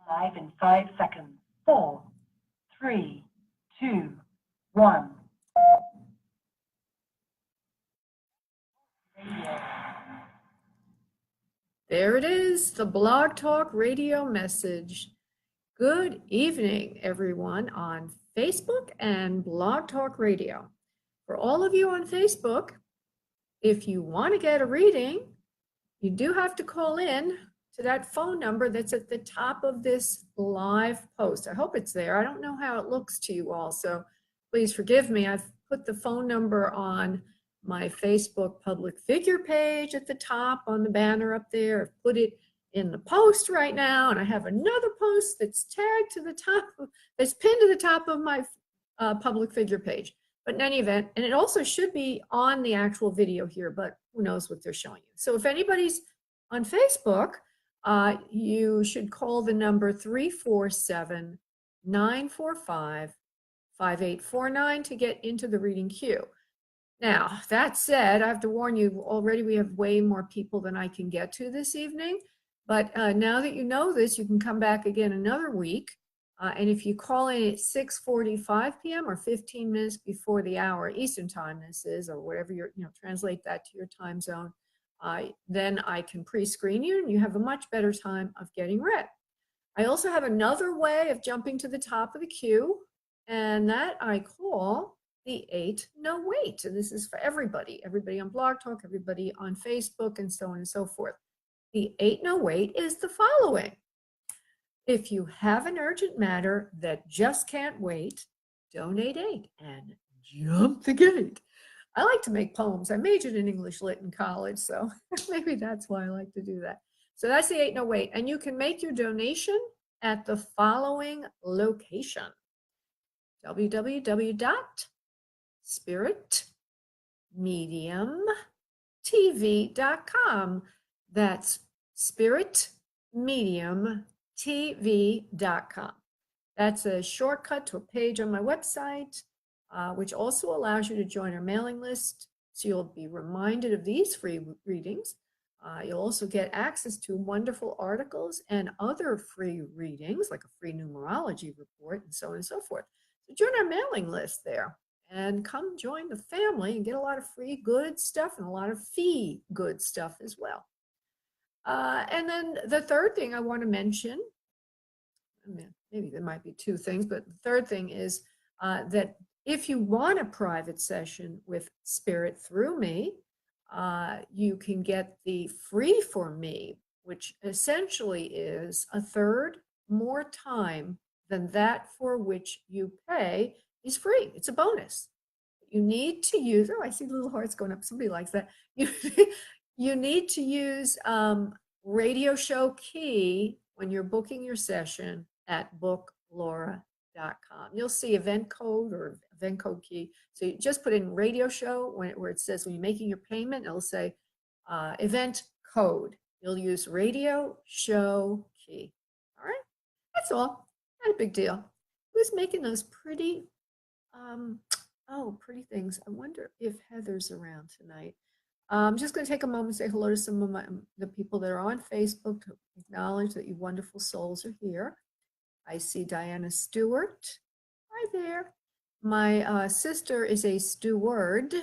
Live in 5 seconds. 4, 3, 2, 1. There it is, the Blog Talk Radio message. Good evening, everyone on Facebook and Blog Talk Radio. For all of you on Facebook, if you want to get a reading, you do have to call in to that phone number that's at the top of this live post. I hope it's there. I don't know how it looks to you all, so please forgive me. I've put the phone number on my Facebook public figure page at the top on the banner up there. I've put it in the post right now, and I have another post that's tagged to the top, that's pinned to the top of my public figure page. But in any event, and it also should be on the actual video here, but who knows what they're showing you. So if anybody's on Facebook, you should call the number 347-945-5849 to get into the reading queue. Now, that said, I have to warn you, already we have way more people than I can get to this evening. But now that you know this, you can come back again another week. And if you call in at 6:45 p.m. or 15 minutes before the hour, Eastern time this is, or whatever translate that to your time zone, then I can pre-screen you and you have a much better time of getting read. I also have another way of jumping to the top of the queue, and that I call the 8 No Wait. And this is for everybody on Blog Talk, everybody on Facebook, and so on and so forth. The 8 No Wait is the following. If you have an urgent matter that just can't wait, donate 8 and jump the gate. I like to make poems. I majored in English Lit in college, so maybe that's why I like to do that. So that's the 8 No Wait. And you can make your donation at the following location: www.spiritmediumtv.com. That's spiritmediumtv.com. That's a shortcut to a page on my website, which also allows you to join our mailing list, so you'll be reminded of these free readings. You'll also get access to wonderful articles and other free readings, like a free numerology report and so on and so forth. So join our mailing list there and come join the family and get a lot of free good stuff and a lot of fee good stuff as well. And then the third thing I want to mention, maybe there might be two things, but the third thing is that if you want a private session with Spirit through me, you can get the free for me, which essentially is a third more time than that for which you pay is free. It's a bonus. You need to use, I see little hearts going up. Somebody likes that. You need to use Radio Show Key when you're booking your session at booklaura.com. You'll see event code or event code key. So you just put in Radio Show where it says when you're making your payment, it'll say event code. You'll use Radio Show Key. All right, that's all. Not a big deal. Who's making those pretty, pretty things? I wonder if Heather's around tonight. I'm just going to take a moment and say hello to some of the people that are on Facebook to acknowledge that you wonderful souls are here. I see Diana Stewart. Hi there. My sister is a Steward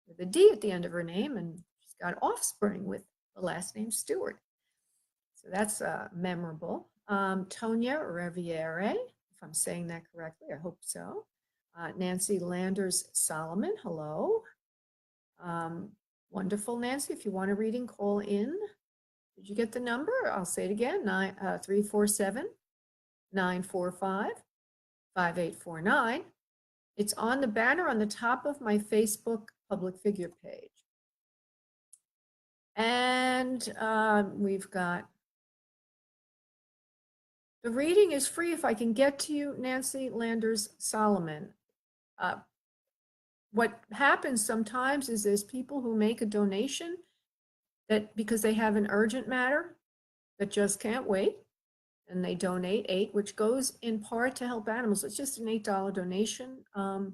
with a D at the end of her name, and she's got offspring with the last name Stewart. So that's memorable. Tonya Riviere, if I'm saying that correctly, I hope so. Nancy Landers Solomon, hello. Wonderful, Nancy. If you want a reading, call in. Did you get the number? I'll say it again, 347-945-5849. It's on the banner on the top of my Facebook public figure page. And we've got, the reading is free if I can get to you, Nancy Landers Solomon. What happens sometimes is there's people who make a donation that because they have an urgent matter that just can't wait, and they donate 8, which goes in part to help animals. It's just an $8 donation. I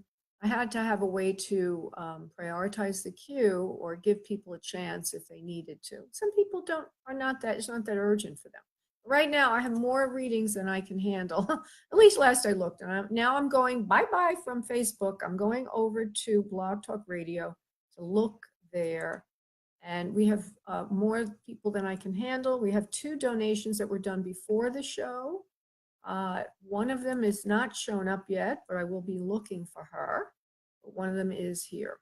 had to have a way to prioritize the queue or give people a chance if they needed to. Some people it's not that urgent for them. Right now, I have more readings than I can handle. At least last I looked. And now I'm going bye-bye from Facebook. I'm going over to Blog Talk Radio to look there. And we have more people than I can handle. We have 2 donations that were done before the show. One of them is not shown up yet, but I will be looking for her. But one of them is here.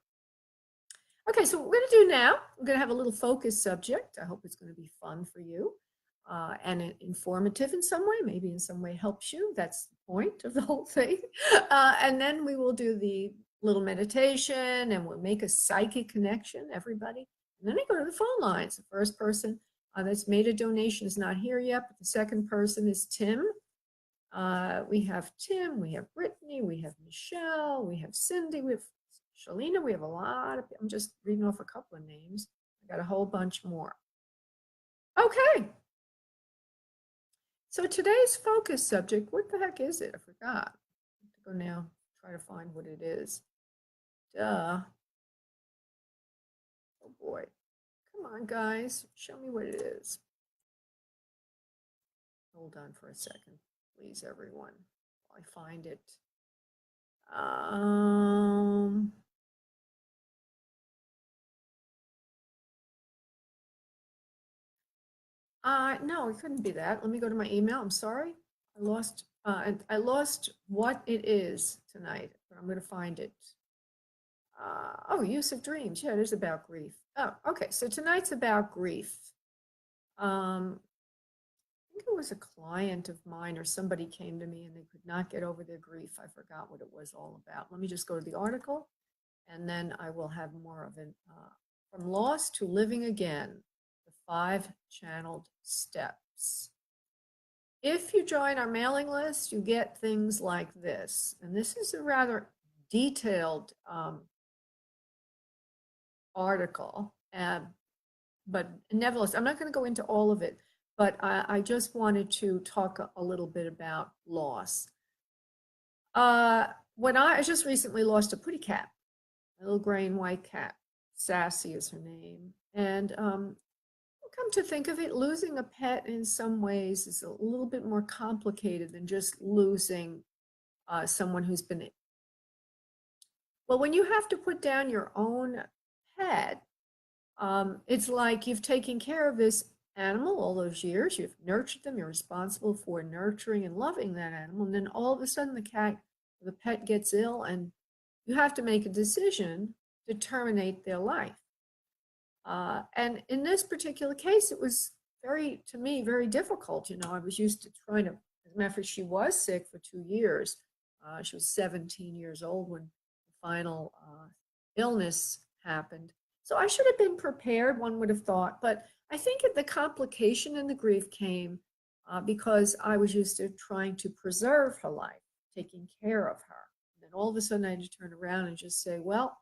Okay, so what we're going to do now, we're going to have a little focus subject. I hope it's going to be fun for you and informative in some way, maybe in some way helps you. That's the point of the whole thing. And then we will do the little meditation and we'll make a psychic connection, everybody. And then I go to the phone lines. The first person that's made a donation is not here yet, but the second person is Tim. We have Tim, we have Brittany, we have Michelle, we have Cindy, we have Shalina, we have a lot of, I'm just reading off a couple of names. I got a whole bunch more. Okay. So today's focus subject, what the heck is it? I forgot. I have to go now, try to find what it is. Duh. Oh boy. Come on, guys. Show me what it is. Hold on for a second, please, everyone. While I find it. No, it couldn't be that. Let me go to my email. I'm sorry. I lost what it is tonight, but I'm going to find it. Oh, use of dreams. Yeah, it is about grief. Oh, okay. So tonight's about grief. I think it was a client of mine or somebody came to me and they could not get over their grief. I forgot what it was all about. Let me just go to the article and then I will have more of it. From loss to living again, the 5 channeled steps. If you join our mailing list, you get things like this. And this is a rather detailed article, but nevertheless, I'm not going to go into all of it, but I just wanted to talk a little bit about loss. When I just recently lost a pretty cat, a little gray and white cat. Sassy is her name. And come to think of it, losing a pet in some ways is a little bit more complicated than just losing someone who's been. Well, when you have to put down your own pet, it's like you've taken care of this animal all those years, you've nurtured them, you're responsible for nurturing and loving that animal, and then all of a sudden the pet gets ill and you have to make a decision to terminate their life. And in this particular case, it was to me, very difficult. You know, I was used to trying to, as a matter of fact, she was sick for 2 years. She was 17 years old when the final illness happened. So I should have been prepared, one would have thought, but I think the complication and the grief came because I was used to trying to preserve her life, taking care of her. And then all of a sudden I had to turn around and just say, well,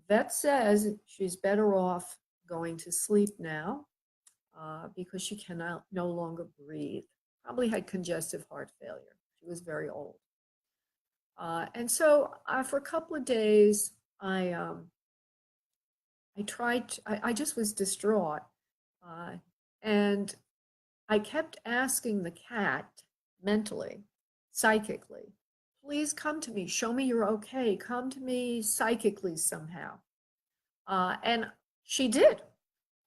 vet says she's better off going to sleep now because she cannot no longer breathe. Probably had congestive heart failure. She was very old. And so for a couple of days, I just was distraught. And I kept asking the cat mentally, psychically, please come to me, show me you're okay, come to me psychically somehow. And she did.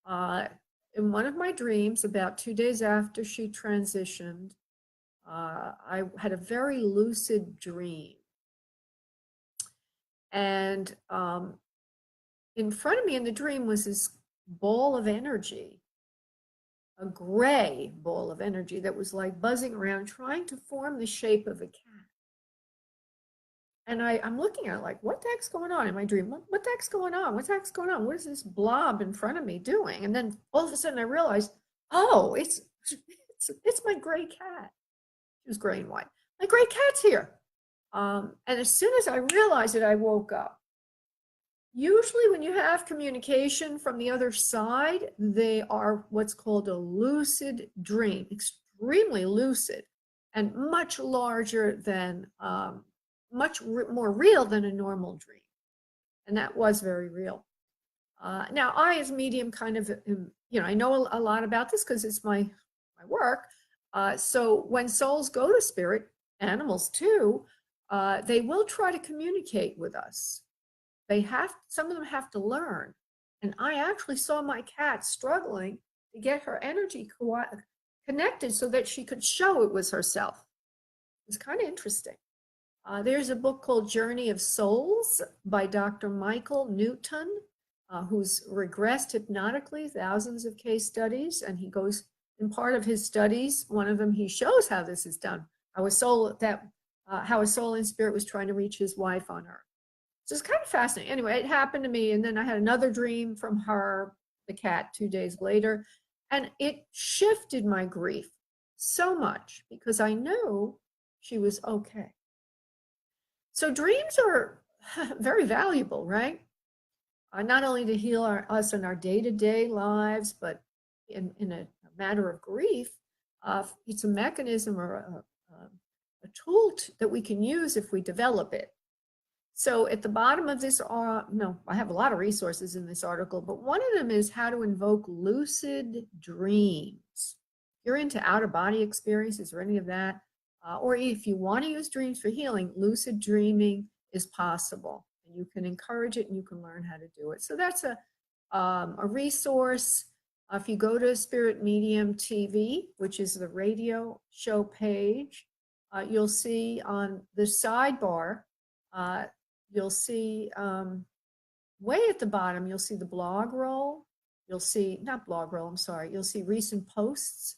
In one of my dreams, about 2 days after she transitioned, I had a very lucid dream. And in front of me in the dream was this ball of energy, a gray ball of energy that was like buzzing around, trying to form the shape of a cat. And I'm looking at it like, what the heck's going on in my dream? What the heck's going on? What the heck's going on? What is this blob in front of me doing? And then all of a sudden I realized, oh, it's my gray cat. She was gray and white. My gray cat's here. And as soon as I realized it, I woke up. Usually when you have communication from the other side, they are what's called a lucid dream, extremely lucid and much larger than, much more real than a normal dream. And that was very real. Now I, as medium, kind of, you know, I know a lot about this because it's my my work. So when souls go to spirit, animals too, they will try to communicate with us. Some of them have to learn. And I actually saw my cat struggling to get her energy connected so that she could show it was herself. It's kind of interesting. There's a book called Journey of Souls by Dr. Michael Newton, who's regressed hypnotically thousands of case studies. And he goes, in part of his studies, one of them, he shows how this is done, how a soul in spirit was trying to reach his wife on Earth. So it's kind of fascinating. Anyway, it happened to me. And then I had another dream from her, the cat, 2 days later. And it shifted my grief so much because I knew she was okay. So dreams are very valuable, right? Not only to heal us in our day-to-day lives, but in a matter of grief, it's a mechanism or a tool that we can use if we develop it. So at the bottom of this, no, I have a lot of resources in this article, but one of them is how to invoke lucid dreams. If you're into out-of-body experiences or any of that, or if you want to use dreams for healing, lucid dreaming is possible. And you can encourage it and you can learn how to do it. So that's a resource. If you go to Spirit Medium TV, which is the radio show page, you'll see on the sidebar, you'll see way at the bottom, you'll see the blog roll. You'll see, not blog roll, I'm sorry. You'll see recent posts.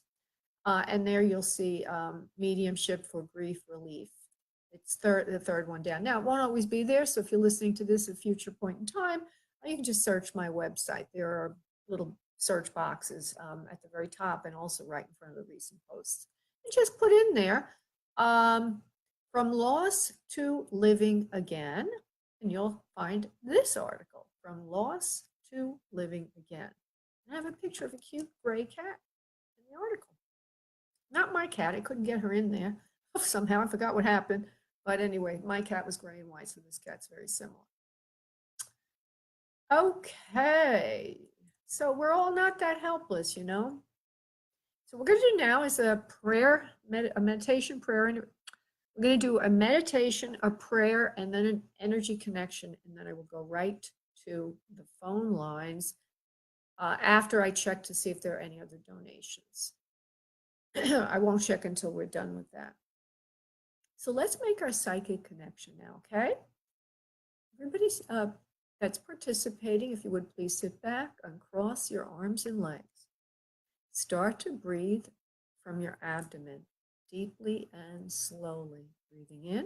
And there you'll see mediumship for grief relief. It's the third one down. Now, it won't always be there. So if you're listening to this at a future point in time, you can just search my website. There are little search boxes at the very top and also right in front of the recent posts. And just put in there, from loss to living again, and you'll find this article, From Loss to Living Again. And I have a picture of a cute gray cat in the article. Not my cat, I couldn't get her in there. Somehow I forgot what happened. But anyway, my cat was gray and white, so this cat's very similar. Okay, so we're all not that helpless, you know. So what we're going to do now is a prayer, a meditation prayer, and we're going to do a meditation, a prayer, and then an energy connection, and then I will go right to the phone lines after I check to see if there are any other donations. I won't check until we're done with that. So let's make our psychic connection now, okay? Everybody that's participating, if you would please sit back, uncross your arms and legs. Start to breathe from your abdomen, deeply and slowly. Breathing in.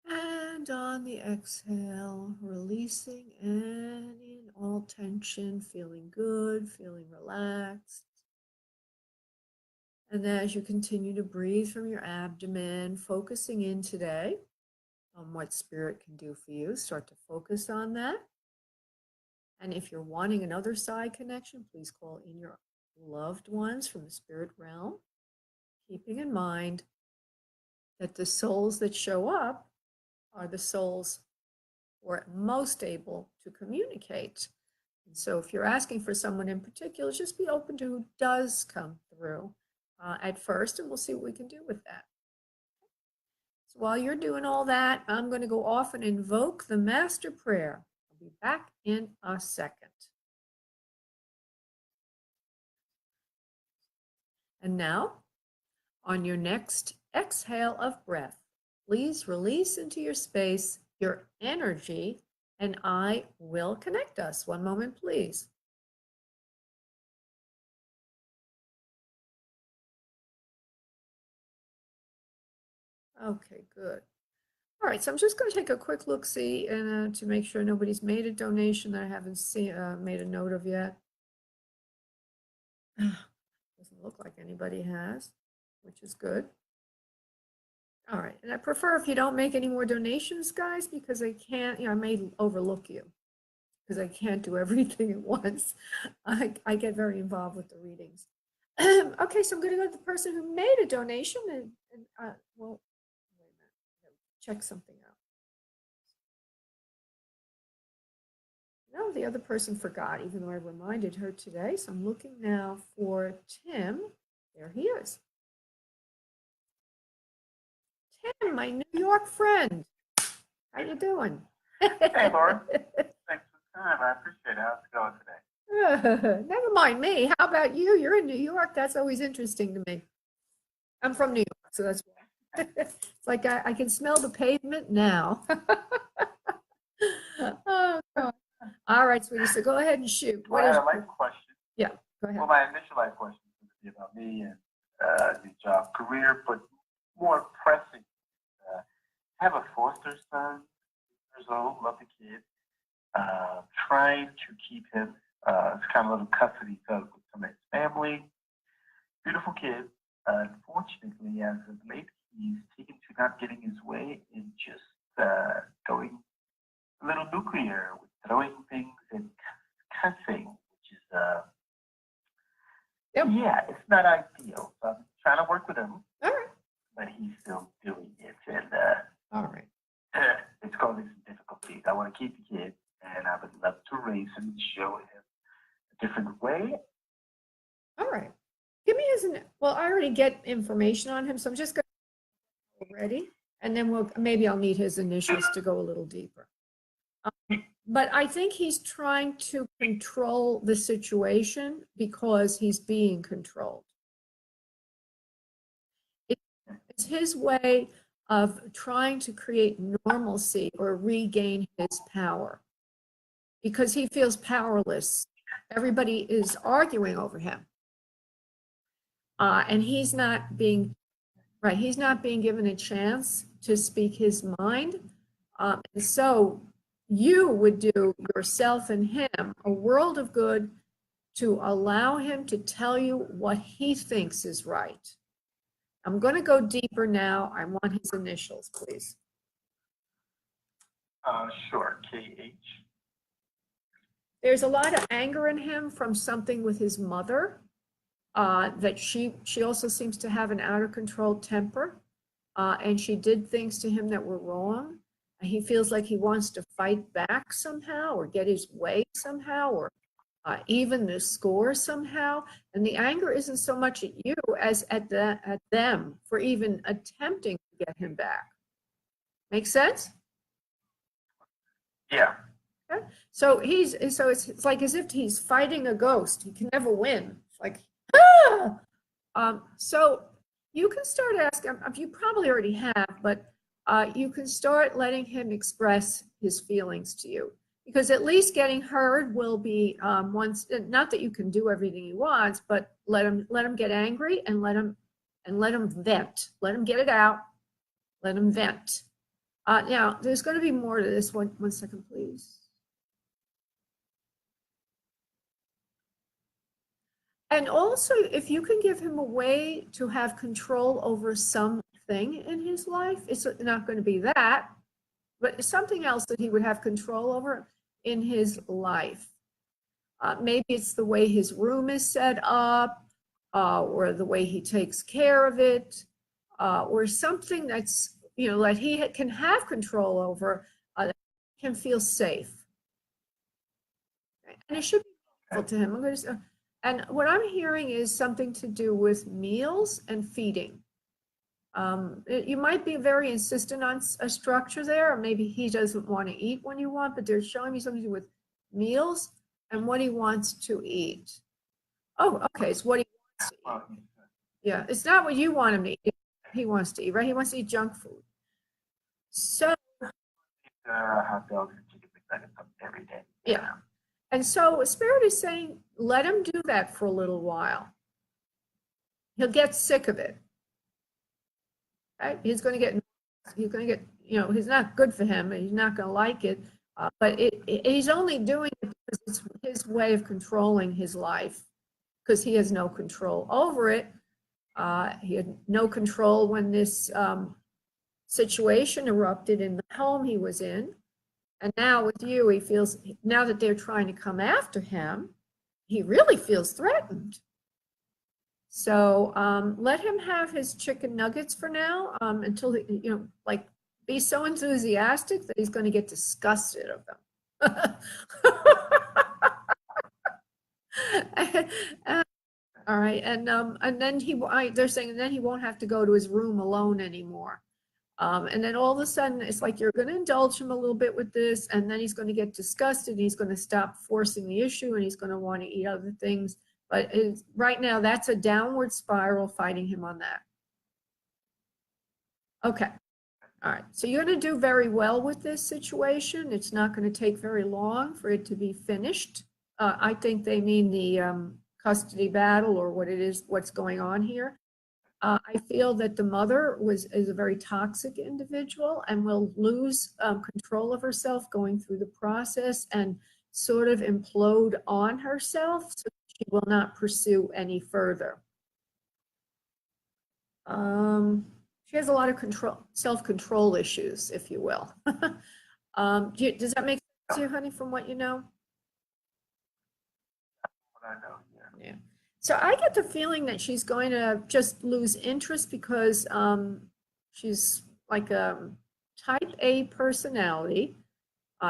And on the exhale, releasing any and all tension, feeling good, feeling relaxed. And as you continue to breathe from your abdomen, focusing in today on what spirit can do for you, start to focus on that. And if you're wanting another side connection, please call in your loved ones from the spirit realm, keeping in mind that the souls that show up are the souls who are most able to communicate. And so if you're asking for someone in particular, just be open to who does come through at first, and we'll see what we can do with that. So while you're doing all that, I'm going to go off and invoke the master prayer. I'll be back in a second. And now, on your next exhale of breath, please release into your space your energy, and I will connect us. One moment, please. Okay, good. All right, so I'm just going to take a quick look-see and to make sure nobody's made a donation that I haven't seen, made a note of yet. Doesn't look like anybody has, which is good. All right, and I prefer if you don't make any more donations, guys, because I can't, I may overlook you because I can't do everything at once. I get very involved with the readings. Okay, so I'm going to go to the person who made a donation and well, wait a minute, check something out. Oh, the other person forgot, even though I reminded her today. So I'm looking now for Tim. There he is. Tim, my New York friend. How you doing? Hey, Laura. Thanks for the time. I appreciate it. How's it going today? Never mind me. How about you? You're in New York. That's always interesting to me. I'm from New York, so that's why. It's like I can smell the pavement now. Oh, God. All right, sweetie. So go ahead and shoot. Well, I had a life question. Yeah, go ahead. Well, my initial life question was going to be about me and the job, career, but more pressing. I have a foster son, 6 years old, love the kid. Trying to keep him, it's kind of a little custody tug with some of his family. Beautiful kid. Unfortunately, as of late, he's taken to not getting his way and just going a little nuclear with throwing things and cussing, which is, yeah, it's not ideal. So I'm trying to work with him, All right. but he's still doing it. And All right. it's causing some difficulties. I want to keep the kid, and I would love to raise him and show him a different way. All right. Give me well, I already get information on him, so I'm just going to get ready, and then maybe I'll need his initials to go a little deeper. But I think he's trying to control the situation because he's being controlled. It's his way of trying to create normalcy or regain his power because he feels powerless. Everybody is arguing over him. And he's not being given a chance to speak his mind. And so you would do yourself and him a world of good to allow him to tell you what he thinks is right. I'm going to go deeper now. I want his initials, please. Sure, KH. There's a lot of anger in him from something with his mother. That she also seems to have an out of control temper, and she did things to him that were wrong. He feels like he wants to fight back somehow or get his way somehow or even the score somehow. And the anger isn't so much at you as at them for even attempting to get him back. Make sense? Yeah. Okay. So it's like as if he's fighting a ghost. He can never win. It's like, so you can start asking, you probably already have, but you can start letting him express his feelings to you, because at least getting heard will be once, not that you can do everything he wants, but let him get angry and let him vent, let him get it out, let him vent. Now there's going to be more to this. One second, please. And also, if you can give him a way to have control over something in his life, it's not going to be that, but something else that he would have control over in his life. Maybe it's the way his room is set up, or the way he takes care of it, or something that's, that he can have control over, can feel safe. And it should be helpful to him. I'm going to. And what I'm hearing is something to do with meals and feeding. You might be very insistent on a structure there, or maybe he doesn't want to eat when you want, but they're showing me something to do with meals and what he wants to eat. Oh, okay, it's what he wants to eat. Yeah, it's not what you want him to eat. He wants to eat, right? He wants to eat junk food. So. Hot dogs and chicken McNuggets every day. Yeah. And so Spirit is saying, let him do that for a little while. He'll get sick of it. Right? He's going to get, it's not good for him. He's not going to like it. But he's only doing it because it's his way of controlling his life, because he has no control over it. He had no control when this situation erupted in the home he was in. And now with you, he feels, now that they're trying to come after him, he really feels threatened. So let him have his chicken nuggets for now, until, be so enthusiastic that he's going to get disgusted of them. All right, and then they're saying then he won't have to go to his room alone anymore. And then all of a sudden, it's like you're going to indulge him a little bit with this, and then he's going to get disgusted. He's going to stop forcing the issue, and he's going to want to eat other things. But right now, that's a downward spiral fighting him on that. Okay. All right. So you're going to do very well with this situation. It's not going to take very long for it to be finished. I think they mean the custody battle or what it is, what's going on here. I feel that the mother is a very toxic individual and will lose control of herself going through the process and sort of implode on herself, so she will not pursue any further. She has a lot of self-control issues, if you will. Does that make sense to you, honey, from what you know? What I know, yeah. Yeah. So I get the feeling that she's going to just lose interest because she's like a type A personality.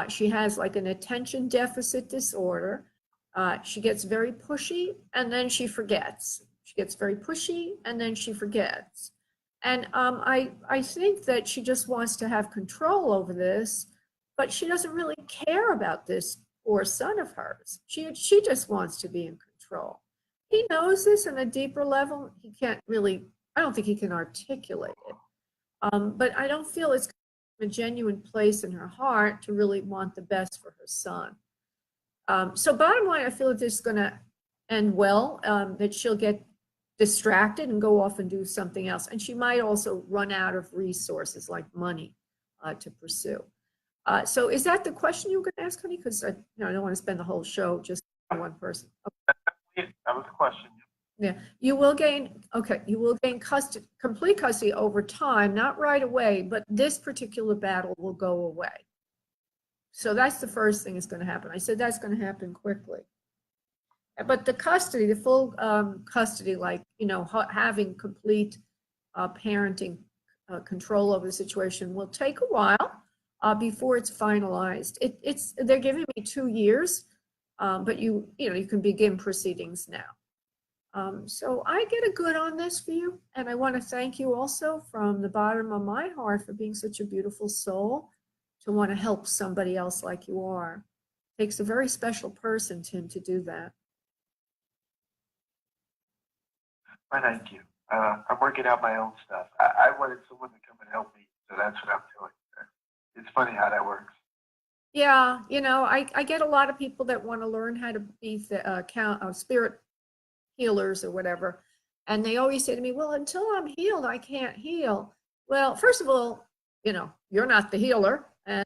She has like an attention deficit disorder. She gets very pushy and then she forgets. She gets very pushy and then she forgets. And I think that she just wants to have control over this, but she doesn't really care about this poor son of hers. She just wants to be in control. He knows this on a deeper level. He can't really, I don't think he can articulate it. But I don't feel it's a genuine place in her heart to really want the best for her son. So bottom line, I feel that this is going to end well, that she'll get distracted and go off and do something else. And she might also run out of resources like money to pursue. So is that the question you were going to ask, honey? Because I don't want to spend the whole show just on one person. Okay. That was the question. Yeah, you will gain custody, complete custody over time, not right away, but this particular battle will go away. So that's the first thing that's going to happen. I said that's going to happen quickly. But the custody, the full custody, like, having complete parenting control over the situation will take a while before it's finalized. They're giving me 2 years, but you can begin proceedings now. So I get a good on this for you, and I want to thank you also from the bottom of my heart for being such a beautiful soul to want to help somebody else like you are. It takes a very special person, Tim, to do that. Well, thank you. I'm working out my own stuff. I wanted someone to come and help me, so that's what I'm doing. It's funny how that works. Yeah, I get a lot of people that want to learn how to be spirit healers or whatever. And they always say to me, well, until I'm healed, I can't heal. Well, first of all, you're not the healer. And,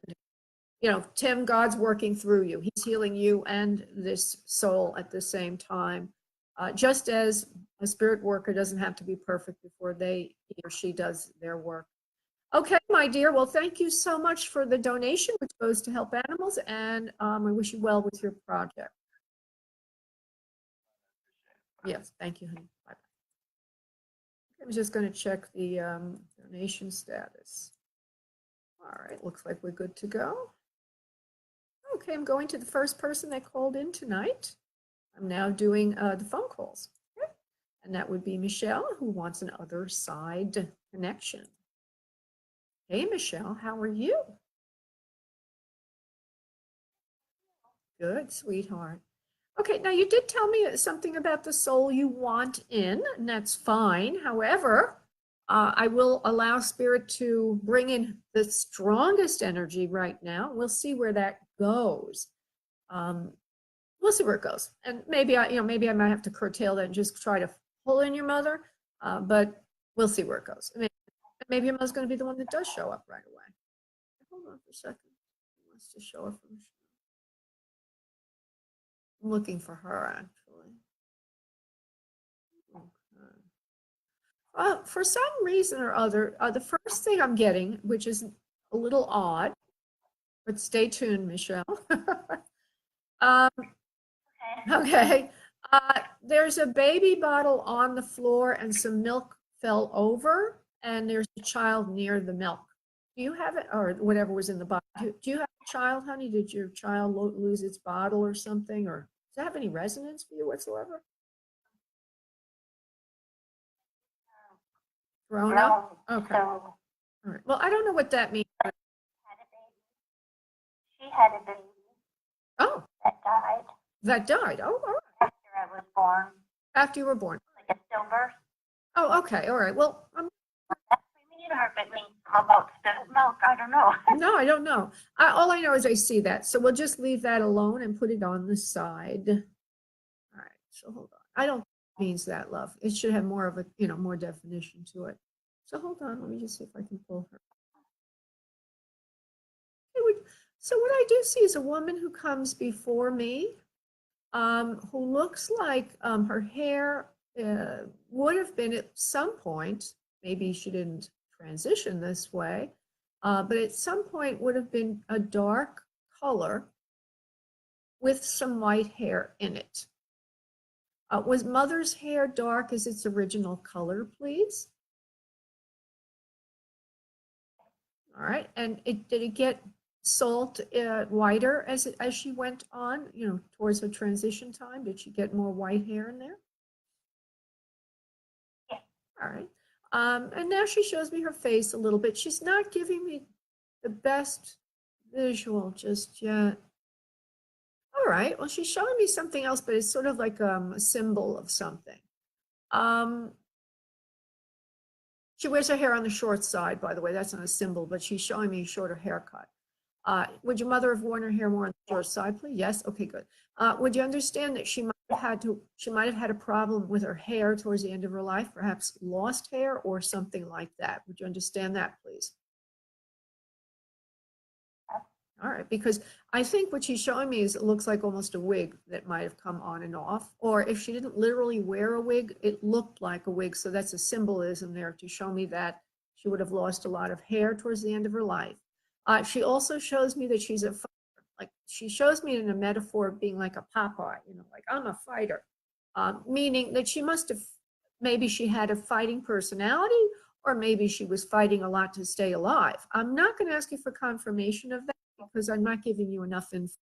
Tim, God's working through you. He's healing you and this soul at the same time. Just as a spirit worker doesn't have to be perfect before he or she does their work. Okay, my dear. Well, thank you so much for the donation, which goes to help animals. And I wish you well with your project. Yes, thank you, honey. Bye-bye. I'm just going to check the donation status. All right, looks like we're good to go. Okay, I'm going to the first person that called in tonight. I'm now doing the phone calls. Okay. And that would be Michelle, who wants an other side connection. Hey, Michelle, how are you? Good, sweetheart. Okay, now you did tell me something about the soul you want in, and that's fine. However, I will allow Spirit to bring in the strongest energy right now. We'll see where that goes. We'll see where it goes. And maybe I might have to curtail that and just try to pull in your mother, but we'll see where it goes. Maybe your mother's going to be the one that does show up right away. Hold on for a second. She wants to show up for Michelle. I'm looking for her, actually. Okay. For some reason or other, the first thing I'm getting, which is a little odd, but stay tuned, Michelle. Okay. There's a baby bottle on the floor and some milk fell over, and there's a child near the milk. Do you have it, or whatever was in the bottle? Do you have a child, honey? Did your child lose its bottle or something, or that have any resonance for you whatsoever? Grown up? No, Okay. so All right. Well, I don't know what that means. had a baby. She had a baby Oh, that died that died. Oh, all right. after I was born, After you were born. like a stillbirth. Oh, okay. All right. Well, That's what or if it means about spilled milk. I don't know. no, I don't know. All I know is I see that. So we'll just leave that alone and put it on the side. All right. So hold on. I don't think it means that, love. It should have more of a, more definition to it. So hold on. Let me just see if I can pull her. So what I do see is a woman who comes before me, who looks like her hair would have been at some point, maybe she didn't transition this way, but at some point would have been a dark color with some white hair in it. Was mother's hair dark as its original color, please? All right, and did it get salt whiter as she went on, towards her transition time? Did she get more white hair in there? Yeah. All right. And now she shows me her face a little bit. She's not giving me the best visual just yet. All right. Well, she's showing me something else, but it's sort of like a symbol of something. She wears her hair on the short side, by the way. That's not a symbol, but she's showing me a shorter haircut. Would your mother have worn her hair more on the short side, please? Yes. Okay, good. Would you understand that she might have had a problem with her hair towards the end of her life, perhaps lost hair or something like that? Would you understand that, please? All right, because I think what she's showing me is it looks like almost a wig that might have come on and off, or if she didn't literally wear a wig, it looked like a wig. So that's a symbolism there to show me that she would have lost a lot of hair towards the end of her life. She also shows me that she's a fighter. Like she shows me in a metaphor of being like a Popeye, like I'm a fighter, meaning that she must have, maybe she had a fighting personality, or maybe she was fighting a lot to stay alive. I'm not going to ask you for confirmation of that because I'm not giving you enough info.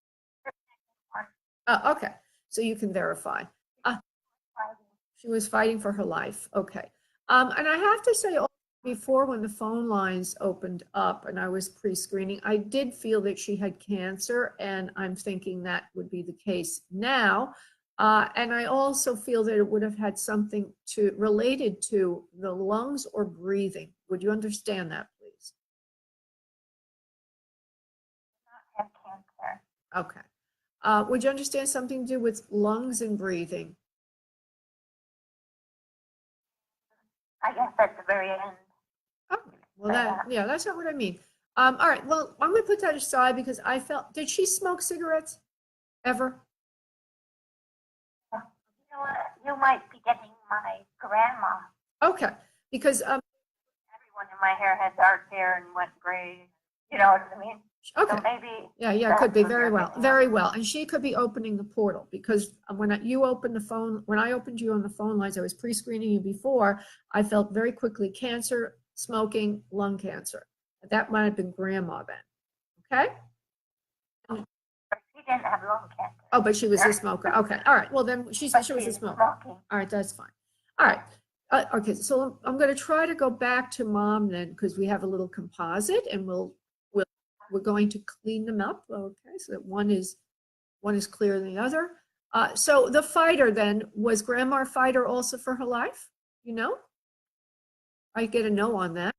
Okay, so you can verify. She was fighting for her life. Okay. And I have to say, before when the phone lines opened up and I was pre-screening, I did feel that she had cancer, and I'm thinking that would be the case now. And I also feel that it would have had something related to the lungs or breathing. Would you understand that, please? Have cancer. Okay. Would you understand something to do with lungs and breathing? I guess at the very end. Oh, well, that's not what I mean. All right, well, I'm going to put that aside because I felt, did she smoke cigarettes ever? You know what? You might be getting my grandma. Okay, because Everyone in my hair had dark hair and went gray. You know what I mean? okay, So maybe. yeah, it could be very well, and she could be opening the portal because when I opened you on the phone lines, I was pre-screening you before. I felt very quickly cancer, smoking, lung cancer. That might have been grandma then. Okay. She didn't have lung cancer. Oh, but she was a smoker. Okay. All right. Well, then she said she was a smoker. All right. That's fine. All right. Okay. So I'm going to try to go back to mom then, because we have a little composite, and we're going to clean them up. Okay. So that one is clearer than the other. So the fighter then, was grandma a fighter also for her life? I get a no on that.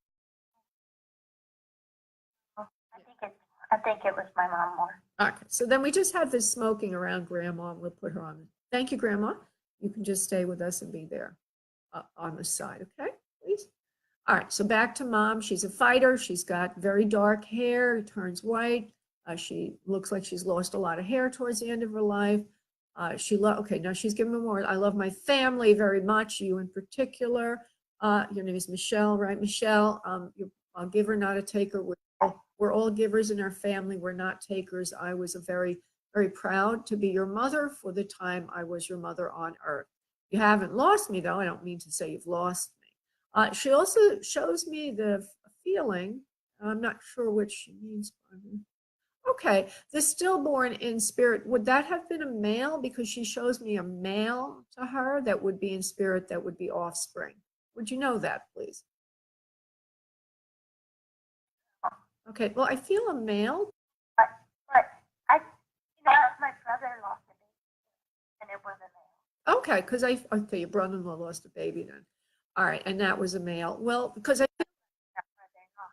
I think it was my mom more. Okay, so then we just have this smoking around grandma, and we'll put her on. Thank you, grandma. You can just stay with us and be there on the side, okay, please? All right, so back to mom. She's a fighter. She's got very dark hair, turns white. She looks like she's lost a lot of hair towards the end of her life. Okay, now she's giving me more. I love my family very much, you in particular. Your name is Michelle, right? Michelle, you're a giver, not a taker. We're all givers in our family. We're not takers. I was very, very proud to be your mother for the time I was your mother on earth. You haven't lost me, though. I don't mean to say you've lost me. She also shows me the feeling. I'm not sure what she means by me. Okay, the stillborn in spirit, would that have been a male? Because she shows me a male to her that would be in spirit, that would be offspring. Would you know that, please? Okay, well, I feel a male. But I, my brother lost a baby, and it was a male. Okay, because okay, your brother-in-law lost a baby then. All right, and that was a male. Well, because Not brother-in-law.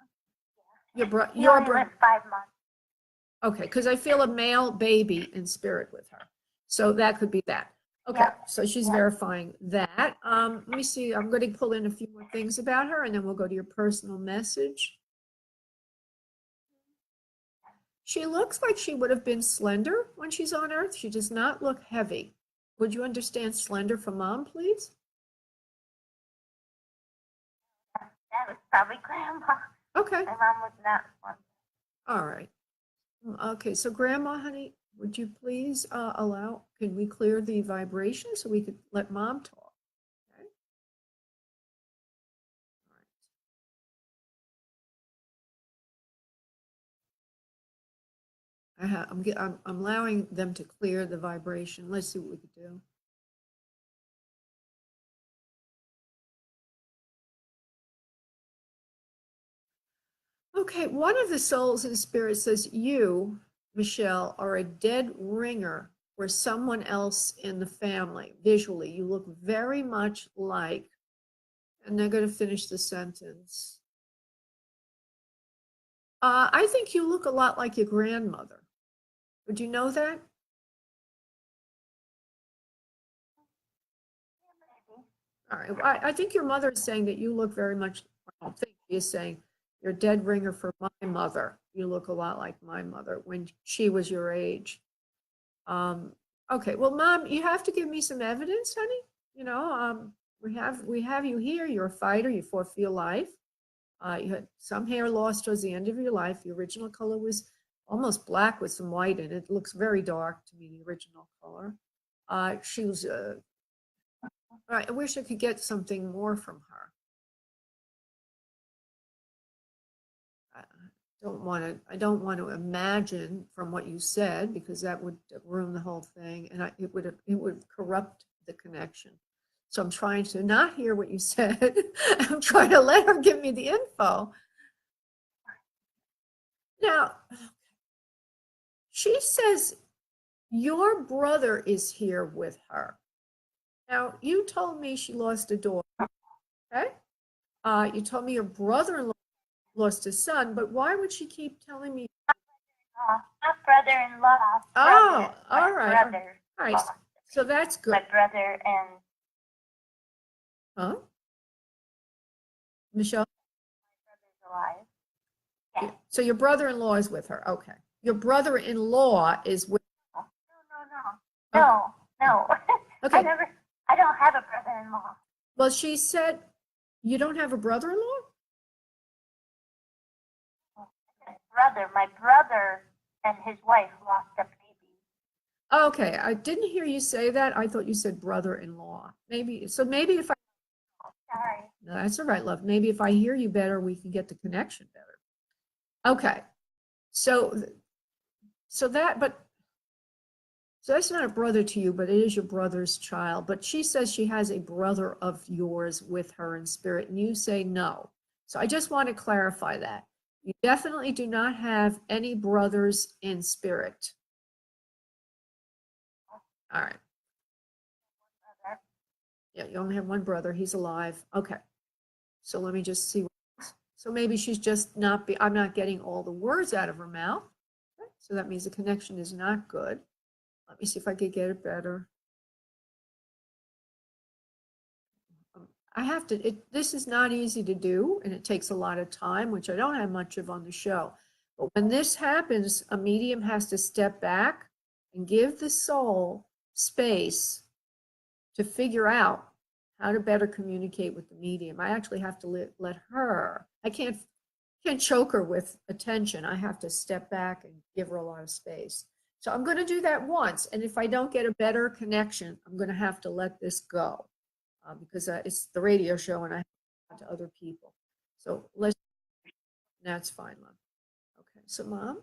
Yeah. He your only lived 5 months. okay, because I feel a male baby in spirit with her. So that could be that. Okay, Yeah. so she's Yeah. verifying that. Let me see, I'm going to pull in a few more things about her and then we'll go to your personal message. She looks like she would have been slender when she's on Earth. She does not look heavy. Would you understand slender from Mom, please? That was probably Grandma. Okay, My mom was not one. all right. Okay, so Grandma, honey, would you please can we clear the vibration so we could let Mom talk? Okay. All right. I'm allowing them to clear the vibration. Let's see what we could do. Okay, one of the souls in spirit says, you, Michelle, are a dead ringer for someone else in the family. Visually, you look very much like, and they're going to finish the sentence. I think you look a lot like your grandmother. Would you know that? Yeah, maybe. All right. Well, I think your mother is saying that you look very much, I don't think she is saying you're a dead ringer for my mother. You look a lot like my mother when she was your age. Okay, well, Mom, you have to give me some evidence, honey. You know, we have you here. You're a fighter. You fought for your life. You had some hair loss towards the end of your life. The original color was almost black with some white in it. It looks very dark to me, the original color. She was, I wish I could get something more from her. I don't want to imagine from what you said because that would ruin the whole thing and it would corrupt the connection. So I'm trying to not hear what you said. I'm trying to let her give me the info. Now, she says your brother is here with her. Now, you told me she lost a daughter, okay? You told me your brother-in-law lost a son, but why would she keep telling me? Not brother-in-law. Oh, brother. all right. Brother. All right. So that's good. My brother and. Huh? Michelle? My brother's alive. Yeah. So your brother-in-law is with her. Okay. Your brother-in-law is with. No. Okay. I don't have a brother-in-law. Well, she said you don't have a brother-in-law? My brother and his wife lost a baby. Okay. I didn't hear you say that. I thought you said brother-in-law. Maybe if I. Sorry. No, that's all right, love. Maybe if I hear you better, we can get the connection better. Okay. So that's not a brother to you, but it is your brother's child. But she says she has a brother of yours with her in spirit, and you say no. So I just want to clarify that. You definitely do not have any brothers in spirit. All right. Yeah, you only have one brother. He's alive. Okay. So let me just see. So maybe she's just I'm not getting all the words out of her mouth. Okay. So that means the connection is not good. Let me see if I could get it better. This is not easy to do, and it takes a lot of time, which I don't have much of on the show. But when this happens, a medium has to step back and give the soul space to figure out how to better communicate with the medium. I actually have to let her, I can't choke her with attention. I have to step back and give her a lot of space. So I'm going to do that once. And if I don't get a better connection, I'm going to have to let this go because it's the radio show and I have to other people. So that's fine, Mom. Okay, so Mom,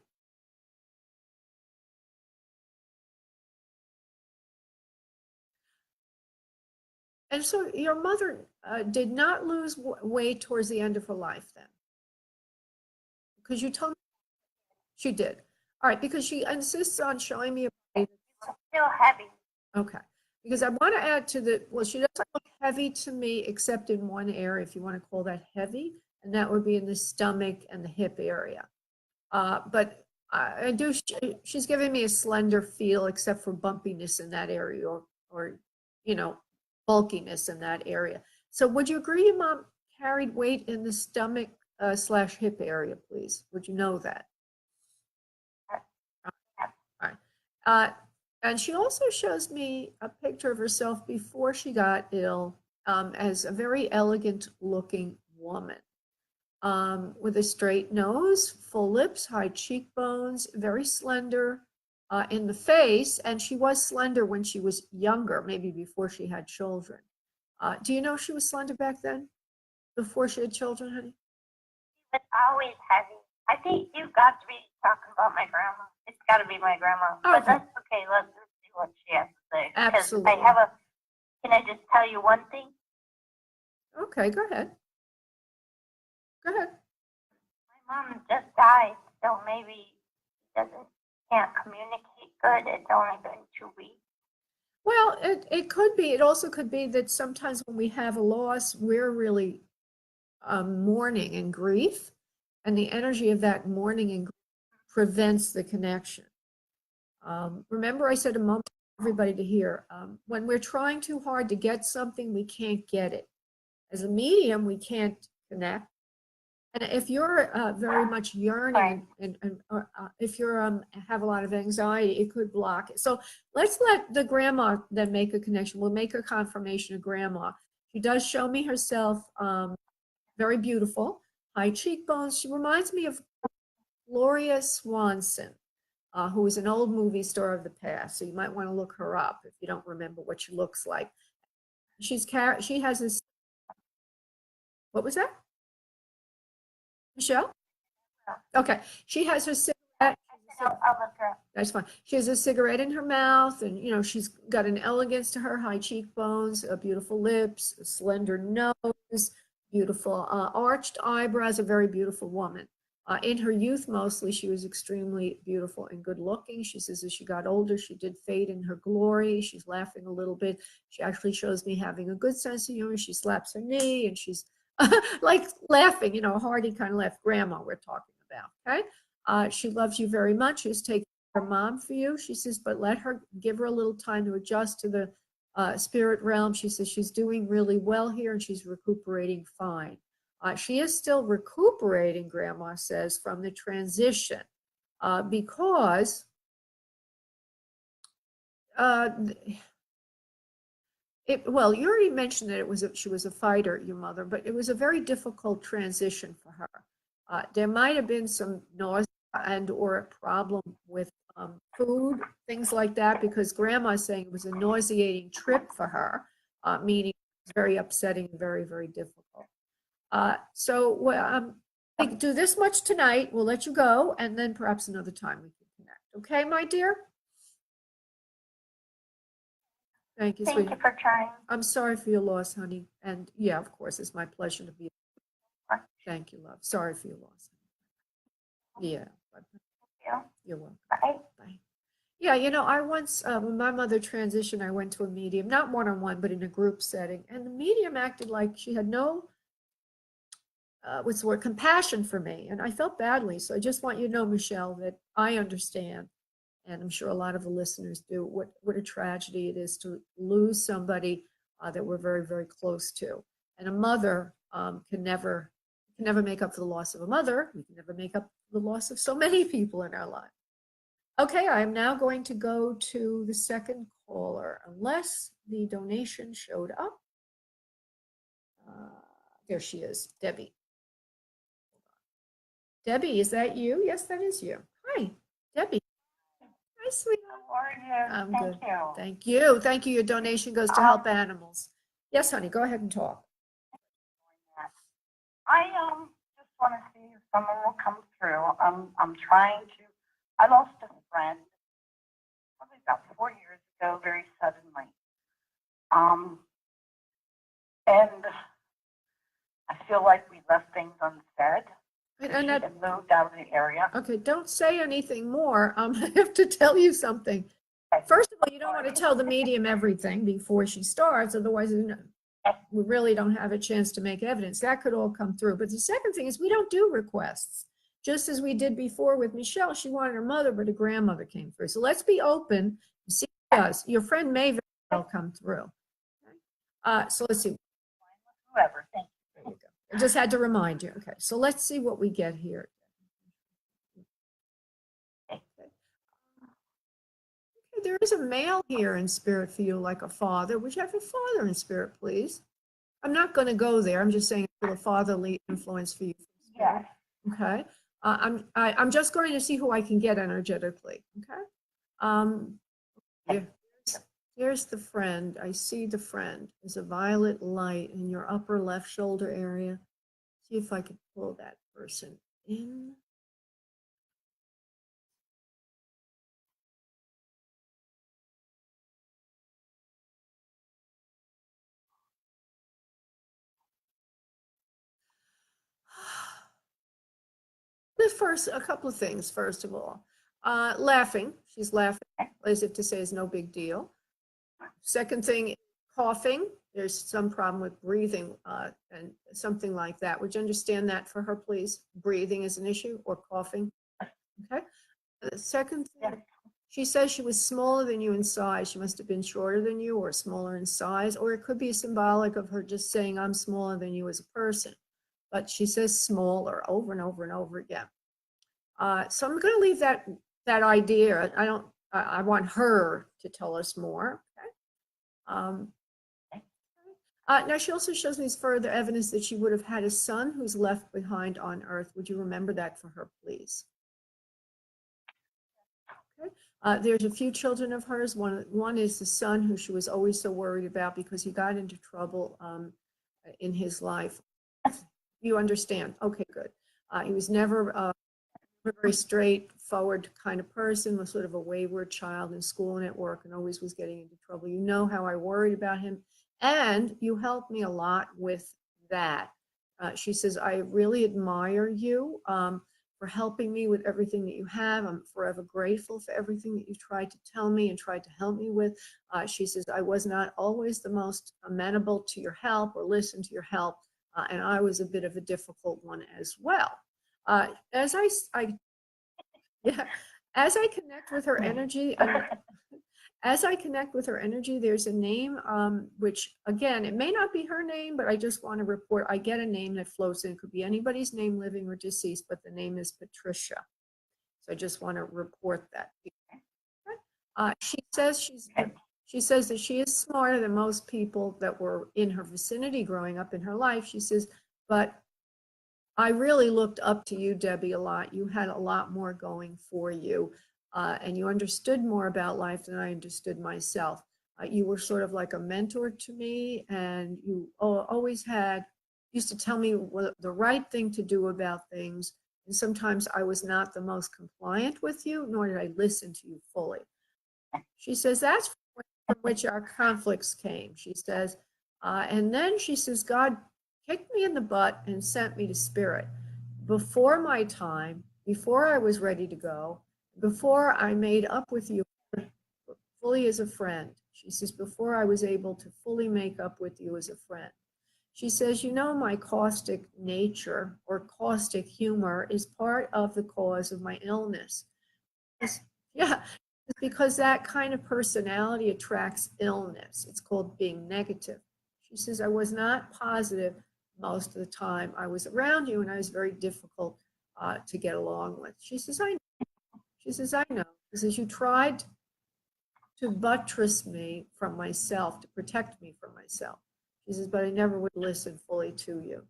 And so your mother did not lose weight towards the end of her life then? Because you told me she did. All right, because she insists on showing me a body. Still heavy. Okay, because I want to add to the, well, she doesn't look heavy to me except in one area, if you want to call that heavy, and that would be in the stomach and the hip area. But I do, she's giving me a slender feel except for bumpiness in that area or, you know, bulkiness in that area. So would you agree your mom carried weight in the stomach slash hip area, please? Would you know that? All right. And she also shows me a picture of herself before she got ill as a very elegant looking woman with a straight nose, full lips, high cheekbones, very slender in the face. And she was slender when she was younger, maybe before she had children. Do you know she was slender back then, before she had children, honey? But always heavy. I think you've got to be talking about my grandma. It's got to be my grandma. But Okay. that's okay. Let's just see what she has to say. Absolutely. Can I just tell you one thing? Okay, go ahead. Go ahead. My mom just died, so maybe she can't communicate good. It's only been 2 weeks. Well, it could be. It also could be that sometimes when we have a loss, we're really mourning and grief, and the energy of that mourning and grief prevents the connection. Remember, I said a moment for everybody to hear. When we're trying too hard to get something, we can't get it. As a medium, we can't connect. And if you're very much yearning and if you're have a lot of anxiety, it could block it. So let's let the grandma then make a connection. We'll make a confirmation of grandma. She does show me herself very beautiful, high cheekbones. She reminds me of Gloria Swanson, who is an old movie star of the past. So you might want to look her up if you don't remember what she looks like. She has this. What was that? Michelle? Okay. She has her cigarette. I'll look her up. That's fine. She has a cigarette in her mouth, and you know she's got an elegance to her, high cheekbones, beautiful lips, a slender nose, beautiful arched eyebrows. A very beautiful woman. In her youth, mostly, she was extremely beautiful and good looking. She says as she got older, she did fade in her glory. She's laughing a little bit. She actually shows me having a good sense of humor. She slaps her knee and she's like laughing, you know, a hearty kind of laugh. Grandma, we're talking about, okay? She loves you very much. She's taking her mom for you. She says, but give her a little time to adjust to the spirit realm. She says she's doing really well here and she's recuperating fine. She is still recuperating, Grandma says, from the transition because well, you already mentioned that she was a fighter, your mother, but it was a very difficult transition for her. There might have been some nausea and or a problem with food, things like that, because Grandma's saying it was a nauseating trip for her, meaning it was very upsetting and very, very difficult. We do this much tonight. We'll let you go, and then perhaps another time we can connect. Okay, my dear? Thank you, Thank you sweetie. for trying. I'm sorry for your loss, honey. And yeah, of course, it's my pleasure to be. Thank you, love. Sorry for your loss. Yeah. Thank you. You're welcome. Bye. Bye. Yeah, you know, I once, when my mother transitioned, I went to a medium, not one-on-one, but in a group setting. And the medium acted like she had no what's the word, compassion for me. And I felt badly. So I just want you to know, Michelle, that I understand. And I'm sure a lot of the listeners do, what a tragedy it is to lose somebody that we're very, very close to. And a mother can never make up for the loss of a mother. We can never make up for the loss of so many people in our life. Okay, I am now going to go to the second caller, unless the donation showed up. There she is, Debbie. Debbie, is that you? Yes, that is you. Hi, Debbie. Hi, sweetheart. How are you? I'm Thank good. you. Thank you. Thank you. Your donation goes to help animals. Yes, honey, go ahead and talk. I just want to see if someone will come through. I'm trying to. I lost a friend probably about 4 years ago, very suddenly. And She that, had moved out of the area. okay, don't say anything more. I have to tell you something. First of all, you don't want to tell the medium everything before she starts, otherwise we really don't have a chance to make evidence. That could all come through. But the second thing is we don't do requests. Just as we did before with Michelle, she wanted her mother, but a grandmother came through. So let's be open and see what it does. Your friend may very well come through. So let's see. Whoever, thank you. There you go. I just had to remind you. Okay, so let's see what we get here. Okay, there is a male here in spirit for you, like a father. Would you have a father in spirit, please? I'm not going to go there. I'm just saying a fatherly influence for you. Yes. Okay. I'm just going to see who I can get energetically. Okay. Here's the friend. I see the friend. There's a violet light in your upper left shoulder area. See if I can pull that person in. A couple of things, first of all. Laughing. She's laughing as if to say it's no big deal. Second thing, coughing. There's some problem with breathing and something like that. Would you understand that for her, please? Breathing is an issue or coughing? Okay. The second thing, she says she was smaller than you in size. She must have been shorter than you or smaller in size, or it could be symbolic of her just saying, I'm smaller than you as a person. But she says smaller over and over and over again. So I'm going to leave that idea. I want her to tell us more. Okay. Now she also shows me further evidence that she would have had a son who's left behind on Earth. Would you remember that for her, please? Okay. There's a few children of hers. One is the son who she was always so worried about because he got into trouble in his life. You understand? Okay, good. He was never a very straightforward kind of person, was sort of a wayward child in school and at work and always was getting into trouble. You know how I worried about him. And you helped me a lot with that. She says, I really admire you for helping me with everything that you have. I'm forever grateful for everything that you tried to tell me and tried to help me with. She says, I was not always the most amenable to your help or listen to your help. And I was a bit of a difficult one as well. As I connect with her energy, there's a name, which again, it may not be her name, but I just want to report, I get a name that floats in. It could be anybody's name, living or deceased, but the name is Patricia. So I just want to report that. She says that she is smarter than most people that were in her vicinity growing up in her life. She says, but I really looked up to you, Debbie, a lot. You had a lot more going for you, and you understood more about life than I understood myself. You were sort of like a mentor to me, and you always used to tell me what the right thing to do about things. And sometimes I was not the most compliant with you, nor did I listen to you fully. She says that's from which our conflicts came. She says, and then she says, God kicked me in the butt and sent me to spirit before my time, before I was ready to go, before I made up with you fully as a friend. She says, before I was able to fully make up with you as a friend. She says, you know, my caustic nature or caustic humor is part of the cause of my illness. Yeah, because that kind of personality attracts illness. It's called being negative. She says, I was not positive most of the time I was around you, and I was very difficult to get along with. She says, I know. She says, I know. She says, you tried to buttress me from myself, to protect me from myself. She says, but I never would listen fully to you.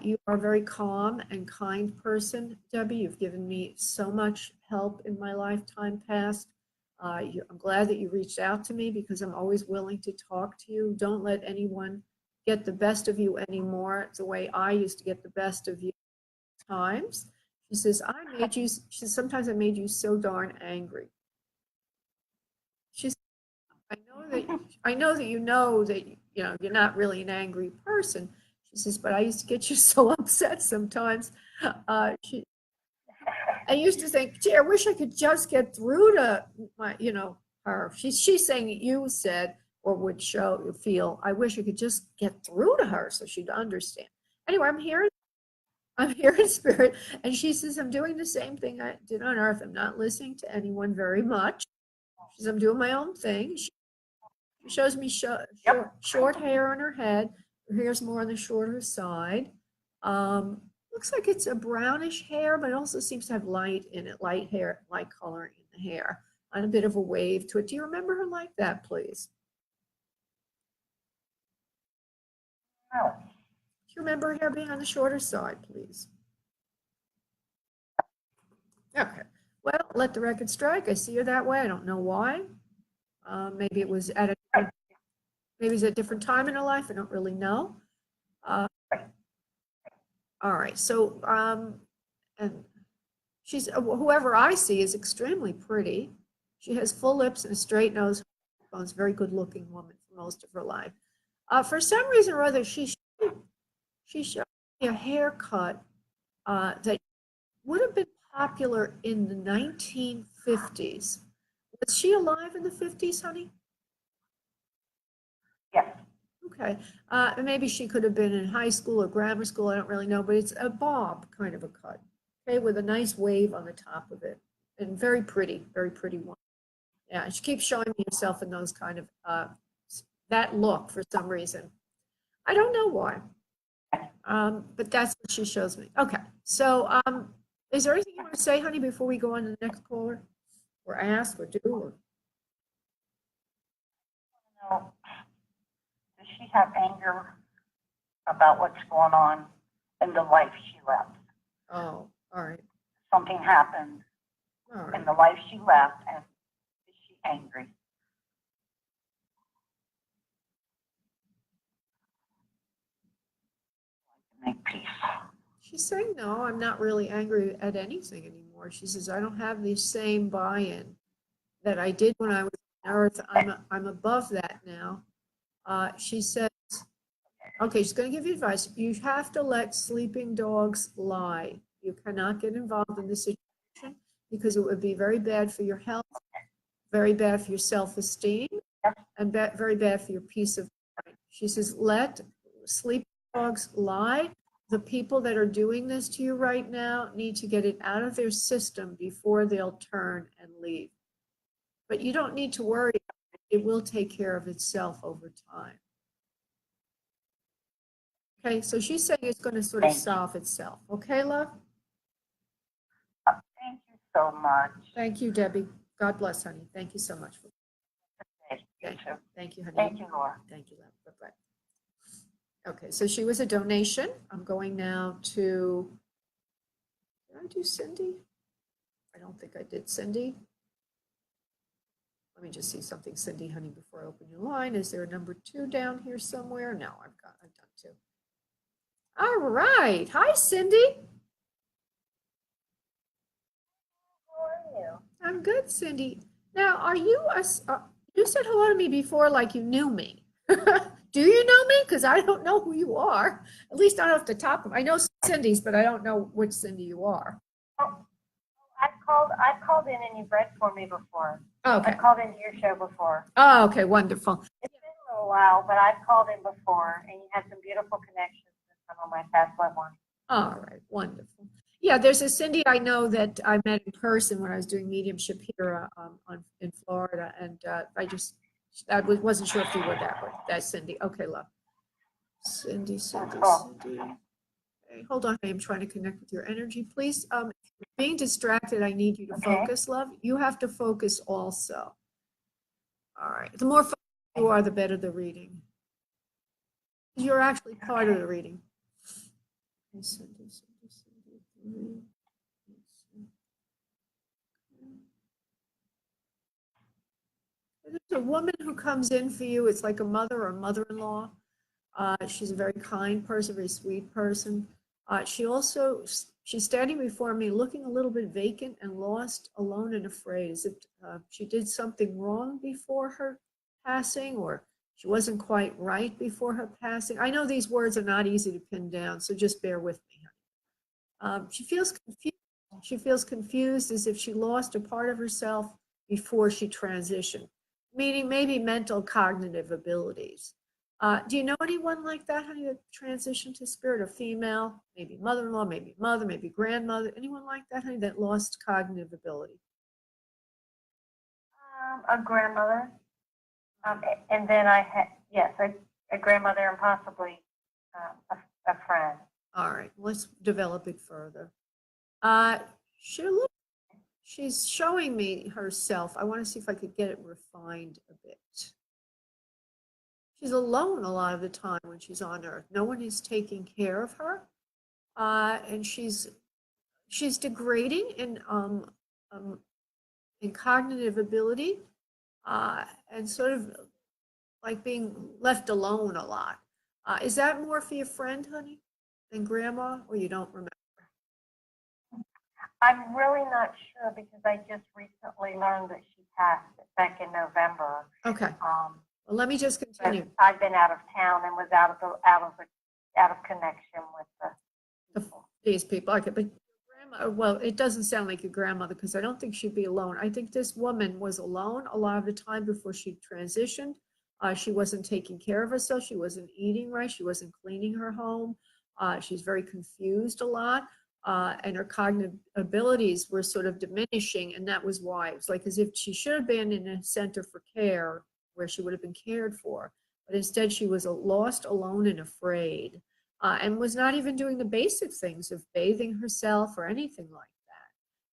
You are a very calm and kind person, Debbie. You've given me so much help in my lifetime past. I'm glad that you reached out to me because I'm always willing to talk to you. Don't let anyone get the best of you anymore. It's the way I used to get the best of you times. She says, she says, sometimes I made you so darn angry. She says, I know that you're not really an angry person. She says, but I used to get you so upset sometimes. She, I used to think, gee, I wish I could just get through to my, her. She's saying you said or would feel, I wish I could just get through to her so she'd understand. Anyway, I'm here in spirit. And she says, I'm doing the same thing I did on earth. I'm not listening to anyone very much. She says, I'm doing my own thing. She shows me short hair on her head. Her hair's more on the shorter side. Looks like it's a brownish hair, but it also seems to have light in it, light color in the hair, and a bit of a wave to it. Do you remember her like that, please? No. Do you remember her hair being on the shorter side, please? Okay. Well, let the record strike. I see her that way. I don't know why. Maybe it was at a different time in her life. I don't really know. All right. So, and she's whoever I see is extremely pretty. She has full lips and a straight nose. She's a very good-looking woman for most of her life. For some reason or other, she showed me a haircut that would have been popular in the 1950s. Was she alive in the 50s, honey? Yes. Okay. Maybe she could have been in high school or grammar school. I don't really know, but it's a bob kind of a cut, okay, with a nice wave on the top of it, and very pretty one. Yeah, she keeps showing me herself in those kind of that look for some reason. I don't know why, but that's what she shows me. Okay, so is there anything you want to say, honey, before we go on to the next caller, or ask, or do, or? No. Does she have anger about what's going on in the life she left? Oh, all right. Something happened All in right. the life she left, and is she angry? Make peace. She's saying, no, I'm not really angry at anything anymore. She says, I don't have the same buy-in that I did when I was on Earth. I'm above that now. She says, okay, she's going to give you advice. You have to let sleeping dogs lie. You cannot get involved in this situation because it would be very bad for your health, very bad for your self-esteem, and very bad for your peace of mind. She says, let sleeping dogs lie. The people that are doing this to you right now need to get it out of their system before they'll turn and leave. But you don't need to worry. It will take care of itself over time. Okay, so she's saying it's going to sort of solve itself. Okay, love? Thank you so much. Thank you, Debbie. God bless, honey. Thank you so much. Thank you, honey. Thank you, Laura. Thank you, love. Bye-bye. Okay, so she was a donation. I'm going now to, did I do Cindy? I don't think I did Cindy. Let me just see something, Cindy, honey, before I open your line. Is there a number 2 down here somewhere? No, I've done 2. All right. Hi, Cindy. How are you? I'm good, Cindy. Now, are you you said hello to me before like you knew me. Do you know me? Because I don't know who you are. At least not off the top of I know Cindy's, but I don't know which Cindy you are. I called in and you've read for me before. Okay. I called into your show before. Oh, okay, wonderful. It's been a little while, but I've called in before and you had some beautiful connections with some of my past loved ones. All right, wonderful. Yeah, there's a Cindy I know that I met in person when I was doing mediumship here in Florida, and I wasn't sure if you were that Cindy. Okay, love. Cindy. Okay, hold on, I'm trying to connect with your energy, please. Being distracted, I need you to focus, love. You have to focus also. All right, the more focused you are, the better the reading. You're actually part of the reading. Cindy. There's a woman who comes in for you. It's like a mother or mother-in-law. She's a very kind person, very sweet person. She's standing before me looking a little bit vacant and lost, alone and afraid, as if she did something wrong before her passing, or she wasn't quite right before her passing. I know these words are not easy to pin down, so just bear with me. She feels confused. She feels confused as if she lost a part of herself before she transitioned, meaning maybe mental cognitive abilities. Do you know anyone like that, honey, that transitioned to spirit, a female, maybe mother-in-law, maybe mother, maybe grandmother, anyone like that, honey, that lost cognitive ability? A grandmother. And then I had, yes, a grandmother and possibly a friend. All right, let's develop it further. She's showing me herself. I want to see if I could get it refined a bit. She's alone a lot of the time when she's on Earth. No one is taking care of her, and she's degrading in cognitive ability, and sort of like being left alone a lot. Is that more for your friend, honey, than grandma, or you don't remember? I'm really not sure because I just recently learned that she passed back in November. Okay. Well, let me just But continue. I've been out of town and was out of connection with the people. These people. Okay, but grandma, well, it doesn't sound like your grandmother because I don't think she'd be alone. I think this woman was alone a lot of the time before she transitioned. She wasn't taking care of herself. She wasn't eating right. She wasn't cleaning her home. She's very confused a lot. And her cognitive abilities were sort of diminishing. And that was why it was like as if she should have been in a center for care where she would have been cared for. But instead, she was lost, alone, and afraid, and was not even doing the basic things of bathing herself or anything like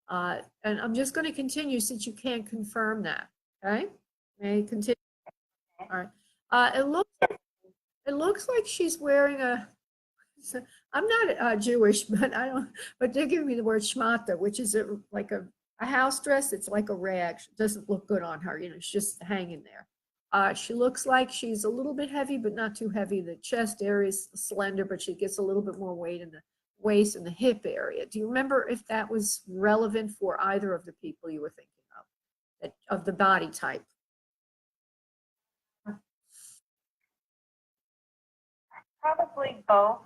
that. And I'm just going to continue since you can't confirm that. Okay? May I continue? All right. It looks like she's wearing a. I'm not Jewish, but I don't. But they're giving me the word shmata, which is like a house dress. It's like a rag. It doesn't look good on her. You know, it's just hanging there. She looks like she's a little bit heavy, but not too heavy. The chest area is slender, but she gets a little bit more weight in the waist and the hip area. Do you remember if that was relevant for either of the people you were thinking of, of the body type? Probably both.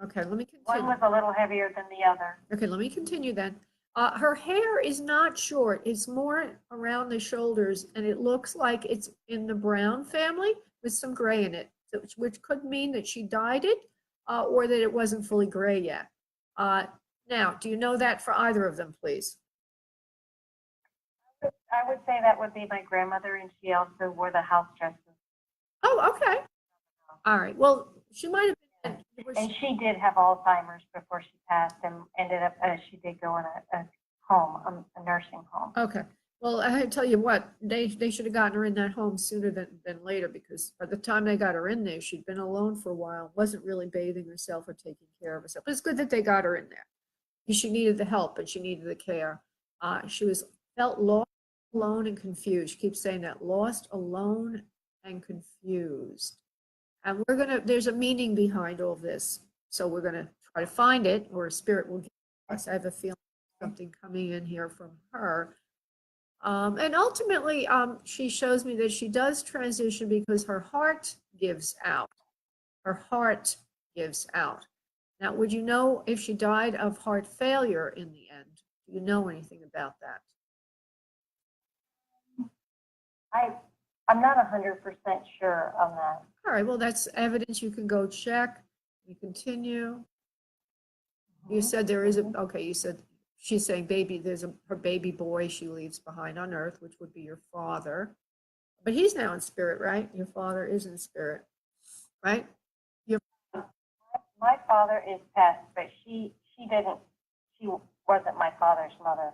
Okay, let me One continue. was a little heavier than the other. Okay, let me continue then. Her hair is not short. It's more around the shoulders, and it looks like it's in the brown family with some gray in it, which could mean that she dyed it or that it wasn't fully gray yet. Now, do you know that for either of them, please? I would say that would be my grandmother, and she also wore the house dresses. Oh, okay. All right. Well, she might have been. And she did have Alzheimer's before she passed and ended up, she did go in a home, a nursing home. Okay. Well, I tell you what, they should have gotten her in that home sooner than later because by the time they got her in there, she'd been alone for a while, wasn't really bathing herself or taking care of herself. But it's good that they got her in there. She needed the help and she needed the care. She felt lost, alone, and confused. She keeps saying that, lost, alone, and confused. And there's a meaning behind all this. So we're going to try to find it, or a spirit will give us. I have a feeling something coming in here from her. And ultimately, she shows me that she does transition because her heart gives out. Her heart gives out. Now, would you know if she died of heart failure in the end? Do you know anything about that? I'm not 100% sure on that. All right, well, that's evidence. You can go check. You continue. You said there is okay, you said she's saying her baby boy she leaves behind on earth, which would be your father. But he's now in spirit, right? Your father is in spirit, right? My father is passed, but she wasn't my father's mother.